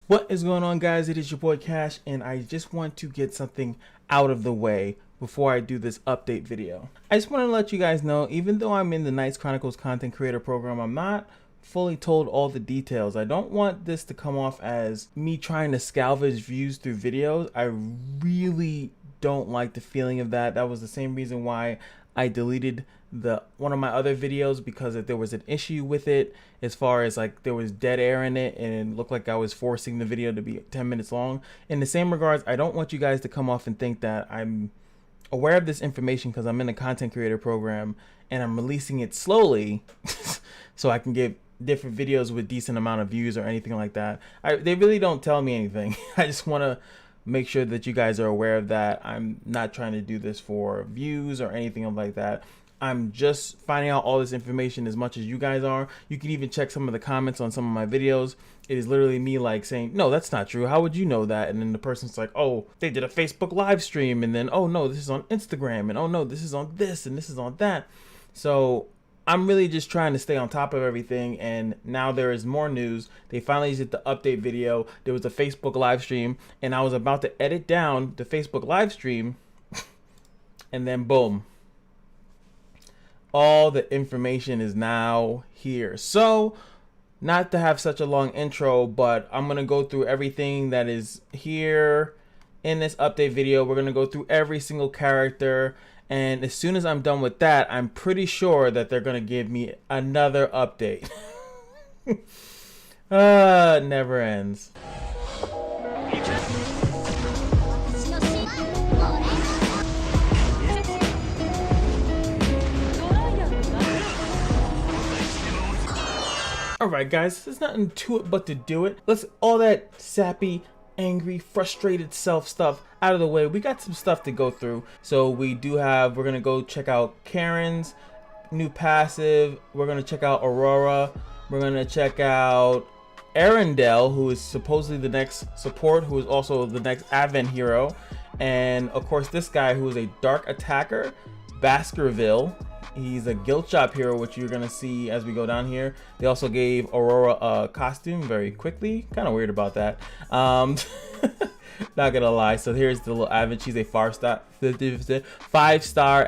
What is going on, guys? It is your boy Cash, and I just want to get something out of the way before I do this update video. I just want to let you guys know, even though I'm in the Knights Chronicles Content Creator program, I'm not fully told all the details. I don't want this to come off as me trying to salvage views through videos. I really don't like the feeling of that. That was the same reason why I deleted one of my other videos, because there was an issue with it as far as like there was dead air in it and it looked like I was forcing the video to be 10 minutes long. In the same regards, I don't want you guys to come off and think that I'm aware of this information because I'm in a content creator program and I'm releasing it slowly so I can get different videos with decent amount of views or anything like that. They really don't tell me anything. I just want to make sure that you guys are aware of that. I'm not trying to do this for views or anything like that. I'm just finding out all this information as much as you guys are. You can even check some of the comments on some of my videos. It is literally me like saying, no, that's not true. How would you know that? And then the person's like, oh, they did a Facebook live stream. And then, oh no, this is on Instagram. And oh no, this is on this and this is on that. So I'm really just trying to stay on top of everything. And now there is more news. They finally did the update video. There was a Facebook live stream and I was about to edit down the Facebook live stream. And then boom. All the information is now here. So, not to have such a long intro, but I'm going to go through everything that is here in this update video. We're going to go through every single character. And as soon as I'm done with that, I'm pretty sure that they're going to give me another update. Never ends. Alright guys, there's nothing to it but to do it. Let's all that sappy, angry, frustrated self stuff out of the way. We got some stuff to go through. So we're gonna go check out Karen's new passive. We're gonna check out Aurora. We're gonna check out Erandel, who is supposedly the next support, who is also the next Advent hero. And of course this guy who is a dark attacker, Baskerville. He's a guild shop hero, which you're gonna see as we go down here. They also gave Aurora a costume very quickly. Kind of weird about that. Not gonna lie. So here's the little Advent. She's a 5-star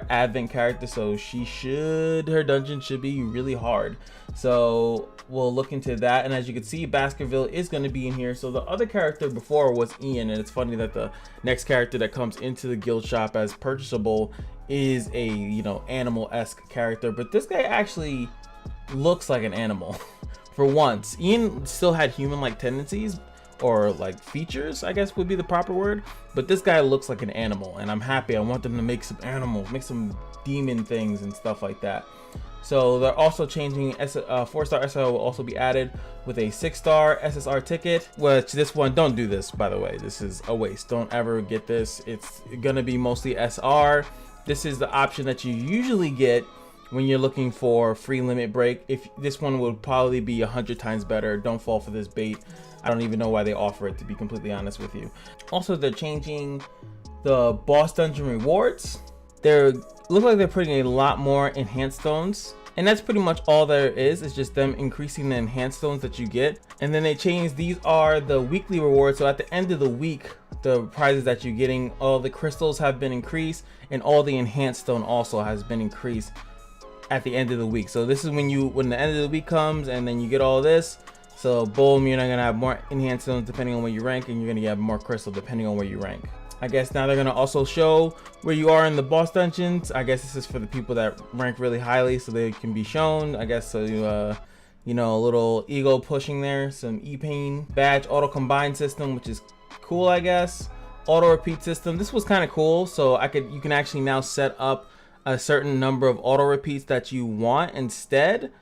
Advent character, so her dungeon should be really hard. So we'll look into that. And as you can see, Baskerville is going to be in here. So the other character before was Ian, and it's funny that the next character that comes into the guild shop as purchasable is a, you know, animal-esque character, but this guy actually looks like an animal. For once, Ian still had human-like tendencies, or like features, I guess would be the proper word, but this guy looks like an animal, and I'm happy. I want them to make some animals, make some demon things and stuff like that. So they're also changing 4-star SSR will also be added with a 6-star SSR ticket, which this one, don't do this, by the way. This is a waste. Don't ever get this. It's gonna be mostly SR. This is the option that you usually get when you're looking for free limit break. If this one would probably be 100 times better. Don't fall for this bait. I don't even know why they offer it, to be completely honest with you. Also, they're changing the boss dungeon rewards. Look like they're putting a lot more enhanced stones, and that's pretty much all there is. It's just them increasing the enhanced stones that you get. And then they changed, these are the weekly rewards. So at the end of the week, the prizes that you're getting, all the crystals have been increased, and all the enhanced stone also has been increased at the end of the week. So this is when the end of the week comes, and then you get all this. So boom, you're not gonna have more enhanced stones depending on where you rank, and you're gonna have more crystal depending on where you rank. I guess now they're gonna also show where you are in the boss dungeons. I guess this is for the people that rank really highly, so they can be shown. I guess so. You know, a little ego pushing there. Some e-pain badge auto combine system, which is cool, I guess. Auto repeat system. This was kind of cool. So you can actually now set up a certain number of auto repeats that you want instead.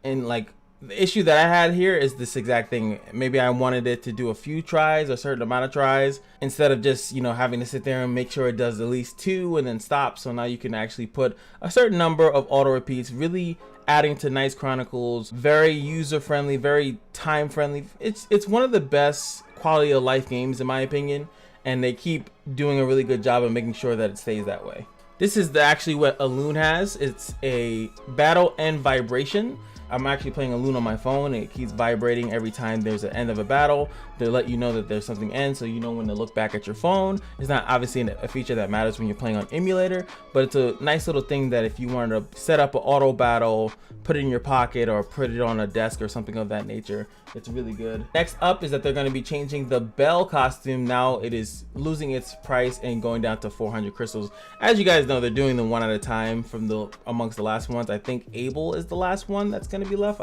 And like, the issue that I had here is this exact thing. Maybe I wanted it to do a few tries, a certain amount of tries, instead of just, you know, having to sit there and make sure it does at least 2 and then stop. So now you can actually put a certain number of auto repeats, really adding to Knights Chronicles. Very user friendly, very time friendly. It's one of the best quality of life games in my opinion, and they keep doing a really good job of making sure that it stays that way. This is actually what Alune has. It's a battle and vibration. I'm actually playing a loon on my phone. It keeps vibrating every time there's an end of a battle to let you know that there's something end, so you know when to look back at your phone. It's not obviously a feature that matters when you're playing on emulator, but it's a nice little thing that if you wanted to set up an auto battle, put it in your pocket or put it on a desk or something of that nature, it's really good. Next up is that they're going to be changing the Belle costume. Now it is losing its price and going down to 400 crystals. As you guys know, they're doing them one at a time from amongst the last ones. I think Abel is the last one that's going to be left.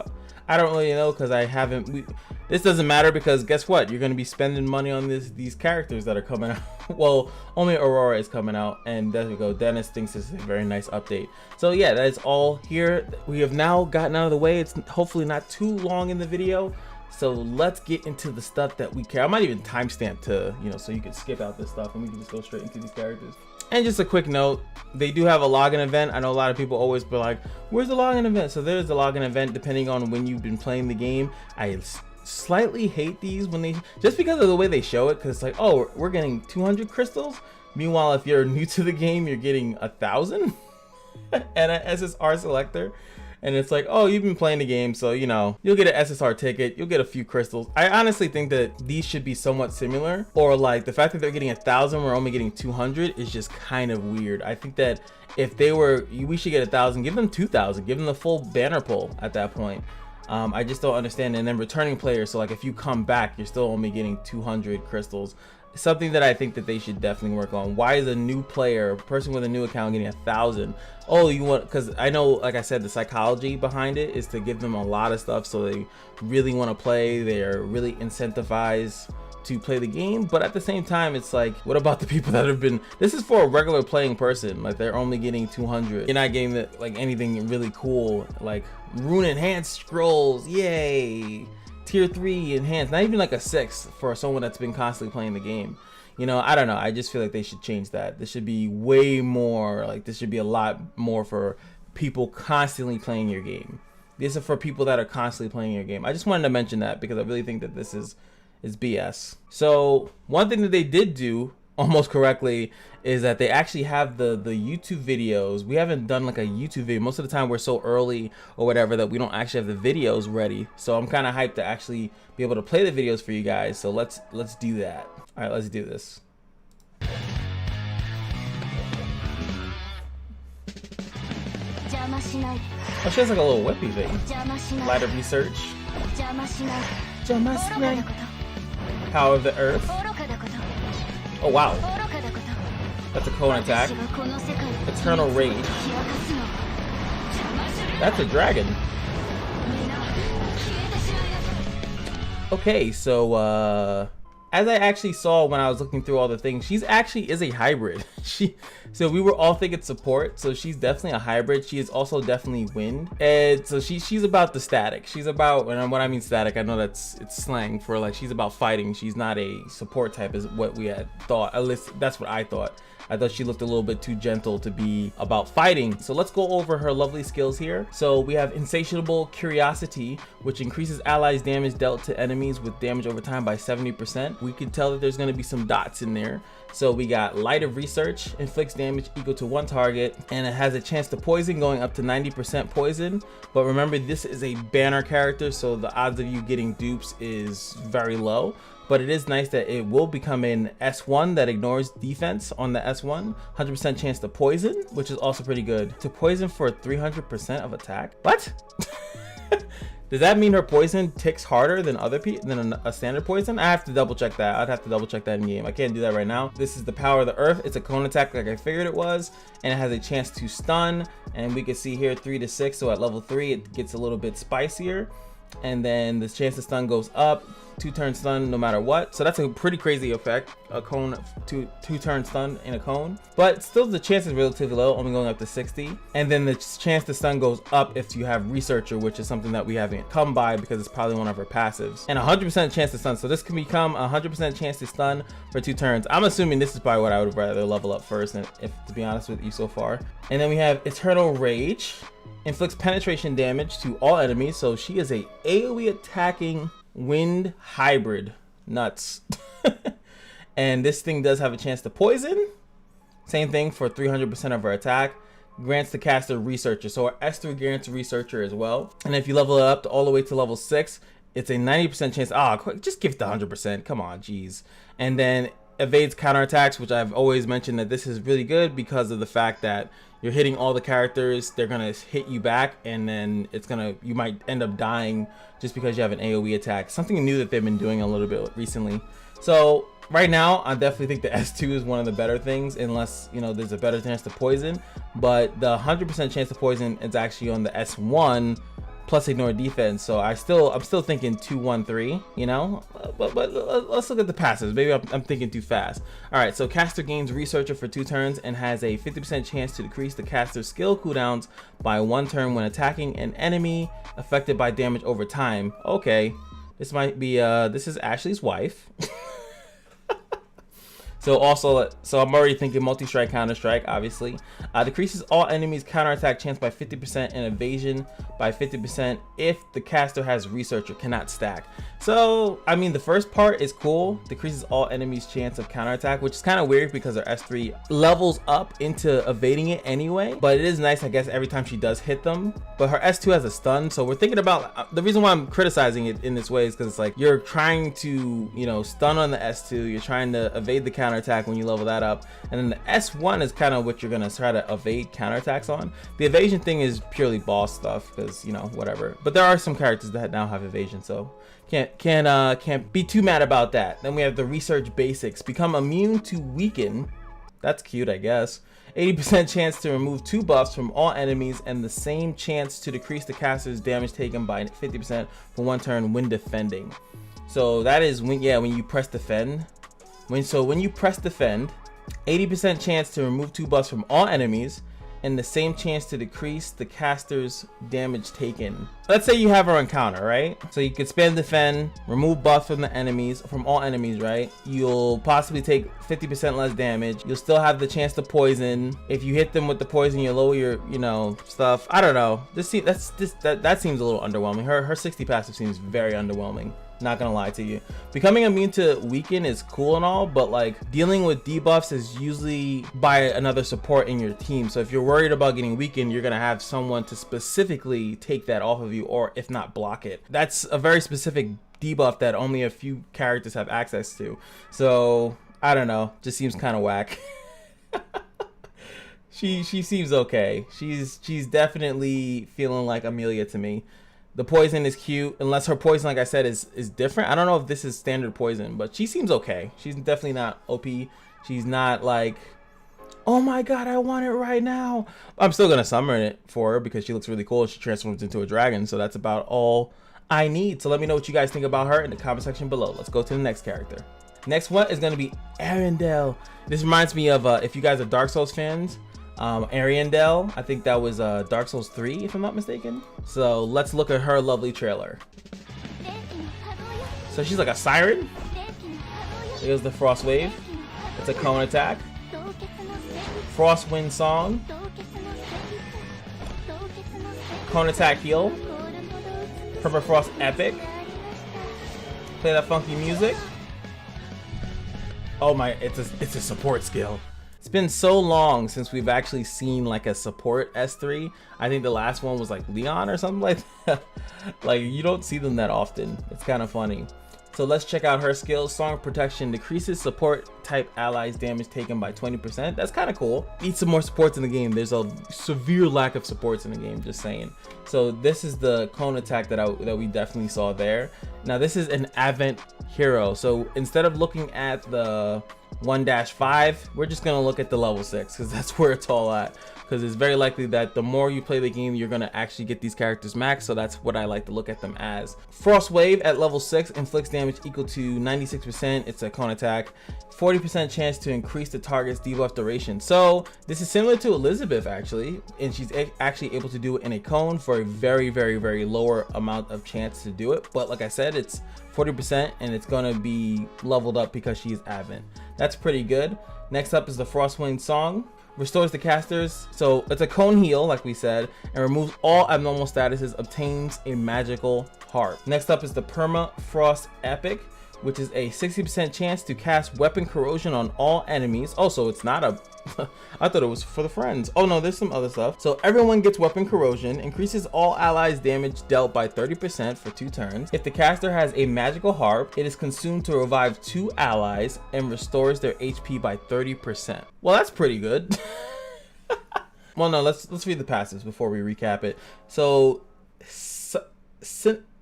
I don't really know because I haven't. This doesn't matter because guess what? You're going to be spending money on these characters that are coming out. Well, only Aurora is coming out, and there we go. Dennis thinks this is a very nice update. So yeah, that is all here. We have now gotten out of the way. It's hopefully not too long in the video. So let's get into the stuff that we care. I might even timestamp to, you know, so you can skip out this stuff and we can just go straight into these characters. And just a quick note, they do have a login event. I know a lot of people always be like, where's the login event? So there's the login event depending on when you've been playing the game. I slightly hate these when they, just because of the way they show it, because it's like, oh, we're getting 200 crystals. Meanwhile, if you're new to the game, you're getting 1,000 and an SSR selector. And it's like, oh, you've been playing the game, so you know, you'll get an SSR ticket, you'll get a few crystals. I honestly think that these should be somewhat similar, or like the fact that they're getting 1,000, we're only getting 200 is just kind of weird. I think that if they were, we should get 1,000, give them 2,000, give them the full banner pull at that point. I just don't understand. And then returning players, so like if you come back, you're still only getting 200 crystals. Something that I think that they should definitely work on. Why is a new player, a person with a new account, getting 1,000? Oh, you want, because I know, like I said, the psychology behind it is to give them a lot of stuff so they really want to play. They're really incentivized to play the game, but at the same time, it's like, what about the people that have been, this is for a regular playing person, like they're only getting 200. You're not getting like anything really cool, like rune enhanced scrolls, yay, tier 3 enhanced, not even like a 6 for someone that's been constantly playing the game. You know, I don't know, I just feel like they should change that. This should be way more, like this should be a lot more for people constantly playing your game. This is for people that are constantly playing your game. I just wanted to mention that because I really think that this is BS. So one thing that they did do almost correctly is that they actually have the YouTube videos. We haven't done like a YouTube video. Most of the time we're so early or whatever that we don't actually have the videos ready. So I'm kind of hyped to actually be able to play the videos for you guys. So let's do that. All right, let's do this. Oh, she has like a little whippy thing. Light of research. Power of the earth. Oh wow. That's a cone attack. Eternal rage. That's a dragon. Okay, so as I actually saw when I was looking through all the things, she's actually is a hybrid. So we were all thinking support, so she's definitely a hybrid. She is also definitely wind, and so she's about the static. She's about, and when I mean static, I know it's slang for like she's about fighting. She's not a support type, is what we had thought. At least that's what I thought. I thought she looked a little bit too gentle to be about fighting. So let's go over her lovely skills here. So we have Insatiable Curiosity, which increases allies' damage dealt to enemies with damage over time by 70%. We can tell that there's going to be some dots in there. So we got Light of Research, inflicts damage equal to 1 target, and it has a chance to poison, going up to 90% poison. But remember, this is a banner character, so the odds of you getting dupes is very low. But it is nice that it will become an S1 that ignores defense on the S1. 100% chance to poison, which is also pretty good. To poison for 300% of attack. What? Does that mean her poison ticks harder than a standard poison? I have to double check that. I'd have to double check that in game. I can't do that right now. This is the Power of the Earth. It's a cone attack like I figured it was, and it has a chance to stun. And we can see here 3 to 6. So at level 3, it gets a little bit spicier. And then the chance to stun goes up. 2-turn stun no matter what. So that's a pretty crazy effect. A cone, two-turn stun in a cone. But still the chance is relatively low, only going up to 60. And then the chance to stun goes up if you have Researcher, which is something that we haven't come by because it's probably one of her passives. And 100% chance to stun. So this can become 100% chance to stun for 2 turns. I'm assuming this is probably what I would rather level up first, and if to be honest with you so far. And then we have Eternal Rage. Inflicts penetration damage to all enemies. So she is a AoE attacking wind hybrid. Nuts. And this thing does have a chance to poison. Same thing for 300% of her attack. grants the caster Researcher. So our S3 grants Researcher as well. And if you level it up to all the way to level 6, it's a 90% chance. Just give it the 100%. Come on, geez. And then evades counterattacks, which I've always mentioned that this is really good because of the fact that you're hitting all the characters, they're gonna hit you back, and then you might end up dying just because you have an AoE attack. Something new that they've been doing a little bit recently. So right now, I definitely think the S2 is one of the better things, unless, you know, there's a better chance to poison. But the 100% chance to poison is actually on the S1 plus ignore defense. So I'm still thinking 2-1-3, you know, but let's look at the passives. Maybe I'm thinking too fast. All right, so caster gains Researcher for 2 turns and has a 50% chance to decrease the caster's skill cooldowns by 1 turn when attacking an enemy affected by damage over time. Okay, this might be this is Ashley's wife. So I'm already thinking multi-strike, counter-strike, obviously. Decreases all enemies' counterattack chance by 50% and evasion by 50% if the caster has Researcher, cannot stack. So, I mean, the first part is cool. Decreases all enemies' chance of counterattack, which is kind of weird because her S3 levels up into evading it anyway. But it is nice, I guess, every time she does hit them. But her S2 has a stun, so we're thinking about, the reason why I'm criticizing it in this way is because it's like, you're trying to, you know, stun on the S2, you're trying to evade the counterattack when you level that up, and then the S1 is kind of what you're gonna try to evade counterattacks on. The evasion thing is purely boss stuff because, you know, whatever. But there are some characters that now have evasion, so can't be too mad about that. Then we have the research basics. Become immune to weaken. That's cute, I guess. 80% chance to remove 2 buffs from all enemies and the same chance to decrease the caster's damage taken by 50% for 1 turn when defending. So that is when you press defend. When you press defend, 80% chance to remove 2 buffs from all enemies and the same chance to decrease the caster's damage taken. Let's say you have her on counter, right? So you could spam defend, remove buff from the enemies, from all enemies, right? You'll possibly take 50% less damage. You'll still have the chance to poison. If you hit them with the poison, you lower your, you know, stuff. I don't know. That seems a little underwhelming. Her 60 passive seems very underwhelming. Not gonna lie to you. Becoming immune to weaken is cool and all, but like dealing with debuffs is usually by another support in your team. So if you're worried about getting weakened, you're gonna have someone to specifically take that off of you, or if not block it. That's a very specific debuff that only a few characters have access to. So I don't know, just seems kind of whack. She seems okay. She's definitely feeling like Amelia to me. The poison is cute, unless her poison, like I said, is different. I don't know if this is standard poison, but she seems okay. She's definitely not OP. She's not like, oh my god, I want it right now. I'm still gonna summon it for her because she looks really cool. She transforms into a dragon, so that's about all I need. So let me know what you guys think about her in the comment section below. Let's go to the next character. Next one is gonna be Erandel. This reminds me of if you guys are Dark Souls fans, Erandel, I think that was Dark Souls 3 if I'm not mistaken. So let's look at her lovely trailer. So she's like a siren. Here's the Frost Wave. It's a cone attack. Frost Wind Song. Cone attack heal. Permafrost Epic. Play that funky music. Oh my, it's a support skill. It's been so long since we've actually seen like a support S3. I think the last one was like Leon or something like that. Like you don't see them that often. It's kind of funny. So let's check out her skills. Song Protection decreases support type allies damage taken by 20%. That's kind of cool. Need some more supports in the game. There's a severe lack of supports in the game, just saying. So this is the cone attack that we definitely saw there. Now this is an Advent hero. So instead of looking at the 1-5, we're just gonna look at the level 6 because that's where it's all at, because it's very likely that the more you play the game, you're gonna actually get these characters max. So that's what I like to look at them as. Frost Wave at level 6 inflicts damage equal to 96%. It's a cone attack. 40% chance to increase the target's debuff duration. So this is similar to Elizabeth actually, and she's actually able to do it in a cone for a very lower amount of chance to do it. But like I said, it's 40% and it's gonna be leveled up because she's Advent. That's pretty good. Next up is the Frostwind Song. Restores the casters, so it's a cone heal like we said, and removes all abnormal statuses, obtains a magical heart. Next up is the Permafrost Epic. which is a 60% chance to cast weapon corrosion on all enemies. Oh, so it's not a I thought it was for the friends. Oh no, there's some other stuff. So everyone gets weapon corrosion, increases all allies damage dealt by 30% for 2 turns. If the caster has a magical harp, it is consumed to revive 2 allies and restores their HP by 30%. Well, that's pretty good. Well, no, let's read the passives before we recap it. So Cylic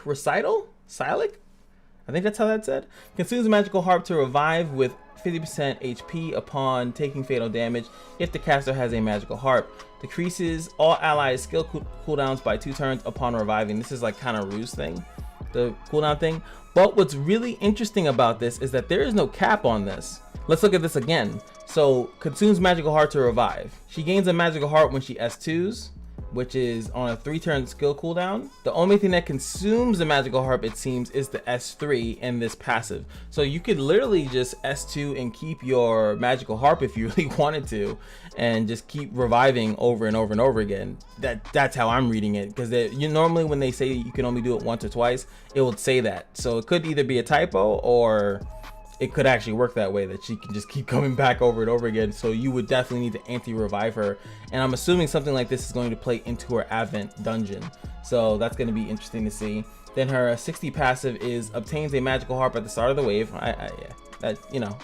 Recital? Cylic? I think that's how that's said. Consumes a magical harp to revive with 50% HP upon taking fatal damage if the caster has a magical harp. Decreases all allies skill cooldowns by 2 turns upon reviving. This is like kind of ruse thing, the cooldown thing. But what's really interesting about this is that there is no cap on this. Let's look at this again. So consumes magical heart to revive. She gains a magical heart when she S2s, which is on a 3-turn skill cooldown. The only thing that consumes the magical harp, it seems, is the S3 and this passive. So you could literally just S2 and keep your magical harp if you really wanted to, and just keep reviving over and over and over again. That's how I'm reading it, because normally when they say you can only do it once or twice, it would say that. So it could either be a typo, or it could actually work that way, that she can just keep coming back over and over again. So you would definitely need to anti-revive her, and I'm assuming something like this is going to play into her Advent dungeon, so that's going to be interesting to see. Then her 60 passive is obtains a magical harp at the start of the wave. Yeah, that, you know,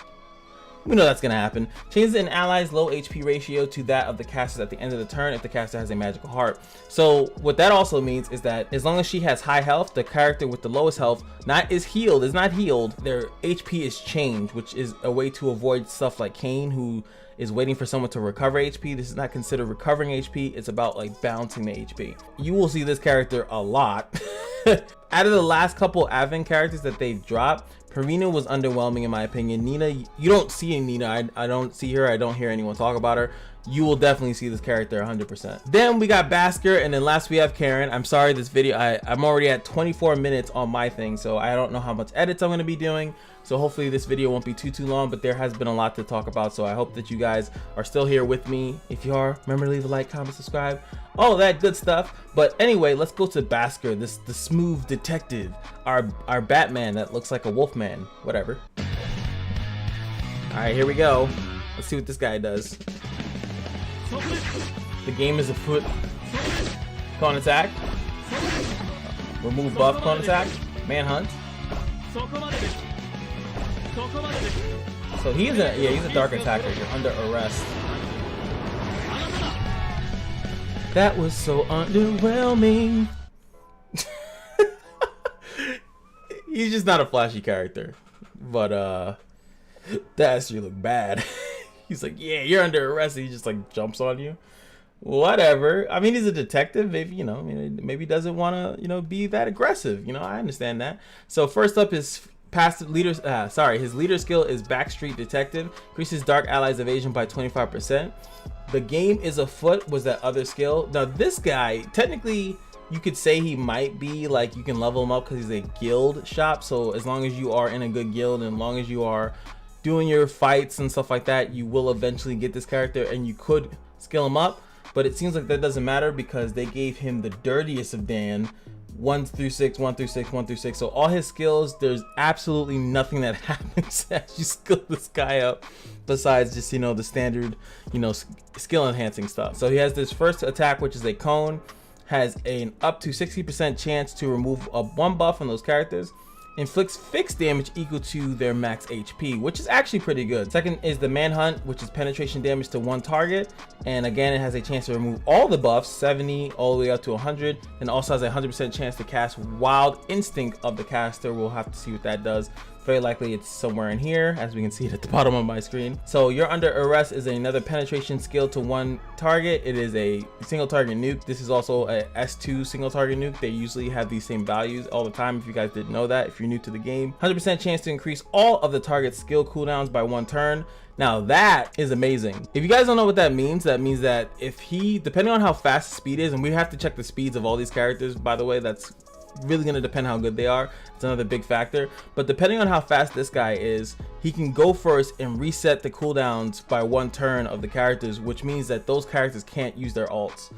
we know that's gonna happen. Changes an ally's low HP ratio to that of the caster at the end of the turn if the caster has a magical heart. So what that also means is that as long as she has high health, the character with the lowest health is not healed, their HP is changed, which is a way to avoid stuff like Kane, who is waiting for someone to recover HP. This is not considered recovering HP. It's about like balancing the HP. You will see this character a lot. Out of the last couple Advent characters that they've dropped, Perina was underwhelming in my opinion. Nina, you don't see Nina. I don't see her. I don't hear anyone talk about her. You will definitely see this character 100%. Then we got Basker, and then last we have Karen. I'm sorry, this video, I'm already at 24 minutes on my thing, so I don't know how much edits I'm gonna be doing. So hopefully this video won't be too long, but there has been a lot to talk about. So I hope that you guys are still here with me. If you are, remember to leave a like, comment, subscribe, all that good stuff. But anyway, let's go to Basker, the smooth detective, our Batman that looks like a wolf man, whatever. All right, here we go. Let's see what this guy does. The game is afoot. Cone attack. Remove buff, cone attack. Manhunt. So he's a dark attacker. You're under arrest. That was so underwhelming. He's just not a flashy character, but that actually looked bad. He's like, yeah, you're under arrest, and he just like jumps on you. Whatever. I mean, he's a detective. Maybe, you know, maybe he doesn't want to, you know, be that aggressive. You know, I understand that. So first up is passive leaders. His leader skill is Backstreet Detective. Increases dark allies evasion by 25%. The game is afoot was that other skill. Now this guy, technically, you could say he might be like, you can level him up because he's a guild shop. So as long as you are in a good guild, and as long as you are doing your fights and stuff like that, you will eventually get this character, and you could skill him up. But it seems like that doesn't matter because they gave him the dirtiest of Dan, 1 through 6, 1 through 6, 1 through 6. So all his skills, there's absolutely nothing that happens as you skill this guy up, besides just, you know, the standard, you know, skill enhancing stuff. So he has this first attack, which is a cone, has an up to 60% chance to remove one buff on those characters. Inflicts fixed damage equal to their max HP, which is actually pretty good. Second is the Manhunt, which is penetration damage to one target, and again it has a chance to remove all the buffs, 70 all the way up to 100, and also has a 100% chance to cast Wild Instinct of the caster. We'll have to see what that does. Very likely it's somewhere in here, as we can see it at the bottom of my screen. So you're under arrest is another penetration skill to one target. It is a single target nuke. This is also a S2 single target nuke. They usually have these same values all the time, if you guys didn't know that, if you're new to the game. 100% chance to increase all of the target's skill cooldowns by 1 turn. Now that is amazing. If you guys don't know what that means that if he, depending on how fast his speed is, and we have to check the speeds of all these characters, by the way, that's really going to depend how good they are. It's another big factor, but depending on how fast this guy is, he can go first and reset the cooldowns by 1 turn of the characters, which means that those characters can't use their ults.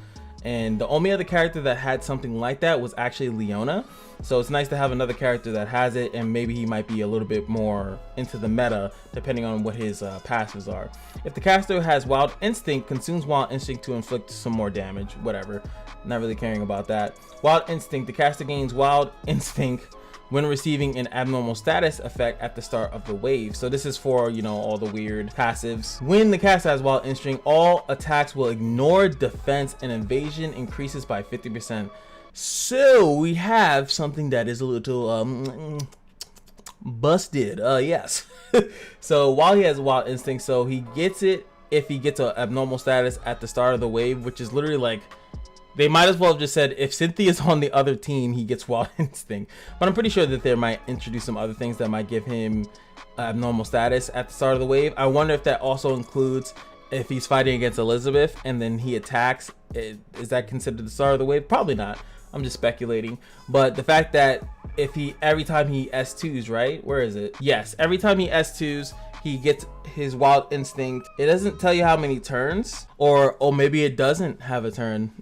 And the only other character that had something like that was actually Leona. So it's nice to have another character that has it, and maybe he might be a little bit more into the meta depending on what his passives are. If the caster has Wild Instinct, consumes Wild Instinct to inflict some more damage, whatever. Not really caring about that. Wild Instinct, the caster gains Wild Instinct when receiving an abnormal status effect at the start of the wave. So this is for, you know, all the weird passives. When the caster has Wild Instinct, all attacks will ignore defense and evasion increases by 50%. So we have something that is a little busted. Yes. So while he has Wild Instinct, so he gets it if he gets an abnormal status at the start of the wave, which is literally like, they might as well have just said if Cynthia's on the other team, he gets Wild Instinct. But I'm pretty sure that they might introduce some other things that might give him abnormal status at the start of the wave. I wonder if that also includes if he's fighting against Elizabeth and then he attacks. Is that considered the start of the wave? Probably not. I'm just speculating. But the fact that if he, every time he S2s, right? Where is it? Yes, every time he S2s, he gets his Wild Instinct. It doesn't tell you how many turns, or maybe it doesn't have a turn.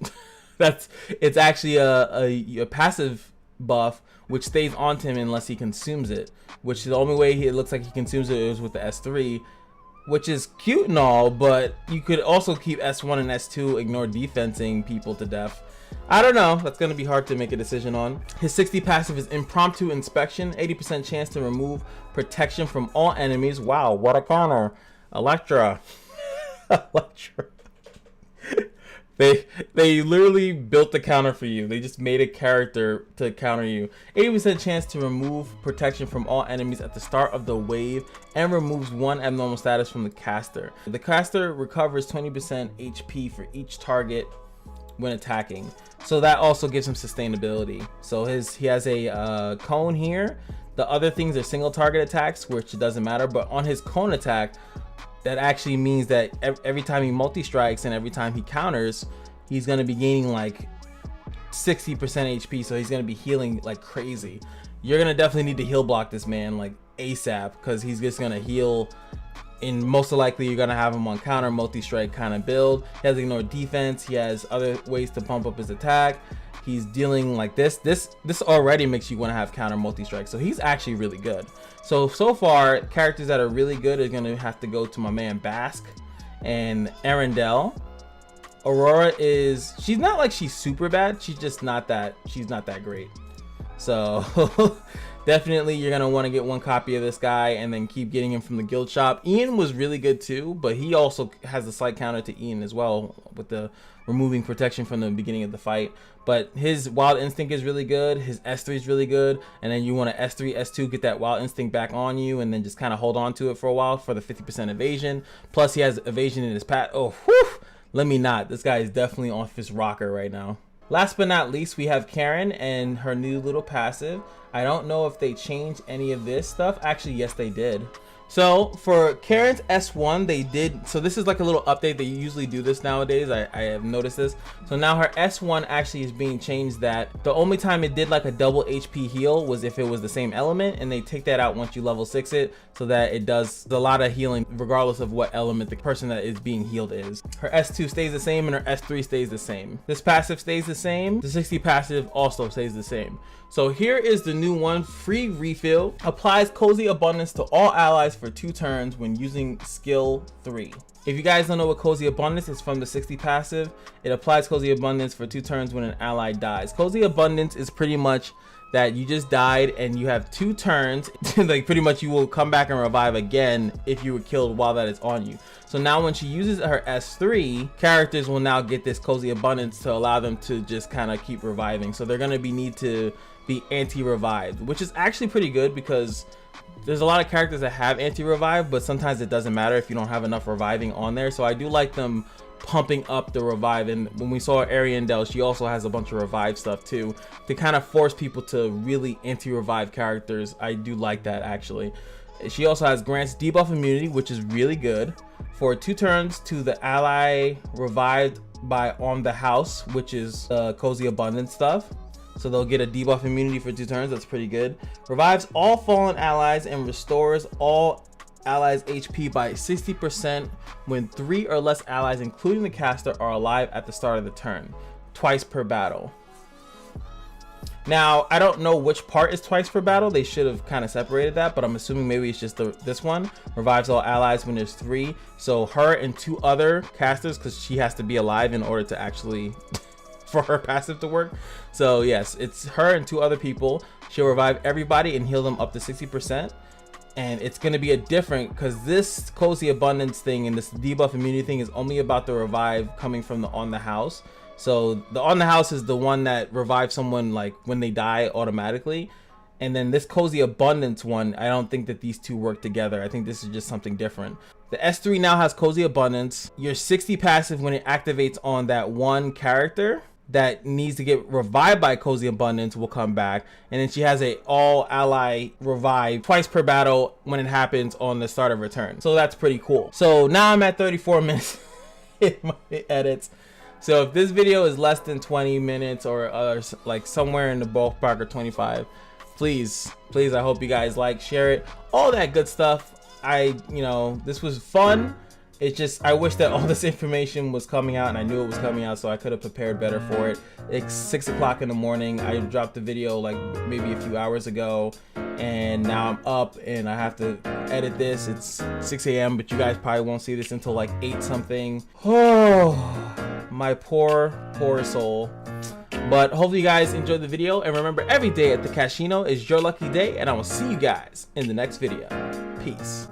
It's actually a passive buff which stays on him unless he consumes it, which the only way it looks like he consumes it is with the S3, which is cute and all, but you could also keep S1 and S2, ignore defensing people to death. I don't know, that's going to be hard to make a decision on. His 60 passive is Impromptu Inspection, 80% chance to remove protection from all enemies. Wow, what a counter. Electra. Electra. They literally built the counter for you. They just made a character to counter you. 80% chance to remove protection from all enemies at the start of the wave, and removes 1 abnormal status from the caster. The caster recovers 20% HP for each target when attacking. So that also gives him sustainability. So he has a cone here. The other things are single target attacks, which doesn't matter, but on his cone attack, that actually means that every time he multi-strikes and every time he counters, he's going to be gaining like 60% HP. So he's going to be healing like crazy. You're going to definitely need to heal block this man like ASAP, because he's just going to heal. And most likely you're going to have him on counter multi-strike kind of build. He has ignore defense. He has other ways to pump up his attack. He's dealing like this already makes you want to have counter multi-strike. So he's actually really good. So far, characters that are really good are going to have to go to my man Bask and Erandel. Aurora she's not like she's super bad. She's just not that great. So definitely you're going to want to get one copy of this guy and then keep getting him from the guild shop. Ian was really good too, but he also has a slight counter to Ian as well with the removing protection from the beginning of the fight. But his Wild Instinct is really good, his S3 is really good, and then you want to S3, S2, get that Wild Instinct back on you, and then just kind of hold on to it for a while for the 50% evasion. Plus he has evasion in his path. Oh, whew, let me not. This guy is definitely off his rocker right now. Last but not least, we have Karen and her new little passive. I don't know if they changed any of this stuff. Actually, yes, they did. So for Karen's S1, they did, so this is like a little update. They usually do this nowadays. I have noticed this. So now her S1 actually is being changed, that the only time it did like a double HP heal was if it was the same element, and they take that out once you level 6 it, so that it does a lot of healing regardless of what element the person that is being healed is. Her S2 stays the same and her S3 stays the same. This passive stays the same. The 60 passive also stays the same. So here is the new one. Free refill. Applies Cozy Abundance to all allies for 2 turns when using skill 3. If you guys don't know what Cozy Abundance is, from the 60 passive, it applies Cozy Abundance for 2 turns when an ally dies. Cozy Abundance is pretty much that you just died and you have 2 turns. Like pretty much you will come back and revive again if you were killed while that is on you. So now when she uses her S3, characters will now get this Cozy Abundance to allow them to just kind of keep reviving. So they're going to need to be anti-revived, which is actually pretty good, because there's a lot of characters that have anti-revive, but sometimes it doesn't matter if you don't have enough reviving on there. So I do like them pumping up the revive. And when we saw Erandel, she also has a bunch of revive stuff too, to kind of force people to really anti-revive characters. I do like that actually. She also has grants debuff immunity, which is really good, for 2 turns to the ally revived by on the house, which is Cozy Abundance stuff. So they'll get a debuff immunity for 2 turns. That's pretty good. Revives all fallen allies and restores all allies HP by 60% when 3 or less allies, including the caster, are alive at the start of the turn. twice per battle. Now, I don't know which part is twice per battle. They should have kind of separated that, but I'm assuming maybe it's just this one. Revives all allies when there's 3. So her and 2 other casters, because she has to be alive in order to actually, for her passive to work. So yes, it's her and 2 other people. She'll revive everybody and heal them up to 60%. And it's going to be a different, because this Cozy Abundance thing and this debuff immunity thing is only about the revive coming from the on the house. So the on the house is the one that revives someone like when they die automatically. And then this Cozy Abundance one, I don't think that these two work together. I think this is just something different. The S3 now has Cozy Abundance. Your 60 passive, when it activates on that one character that needs to get revived by Cozy Abundance, will come back. And then she has a all ally revive twice per battle when it happens on the start of return. So that's pretty cool. So now I'm at 34 minutes in my edits. So if this video is less than 20 minutes or like somewhere in the ballpark of 25, please, I hope you guys like, share it, all that good stuff. You know, this was fun. It's just, I wish that all this information was coming out and I knew it was coming out so I could have prepared better for it. It's 6 o'clock in the morning. I dropped the video like maybe a few hours ago, and now I'm up and I have to edit this. It's 6 a.m. but you guys probably won't see this until like 8 something. Oh, my poor soul. But hopefully you guys enjoyed the video, and remember, every day at the Kashino is your lucky day, and I will see you guys in the next video. Peace.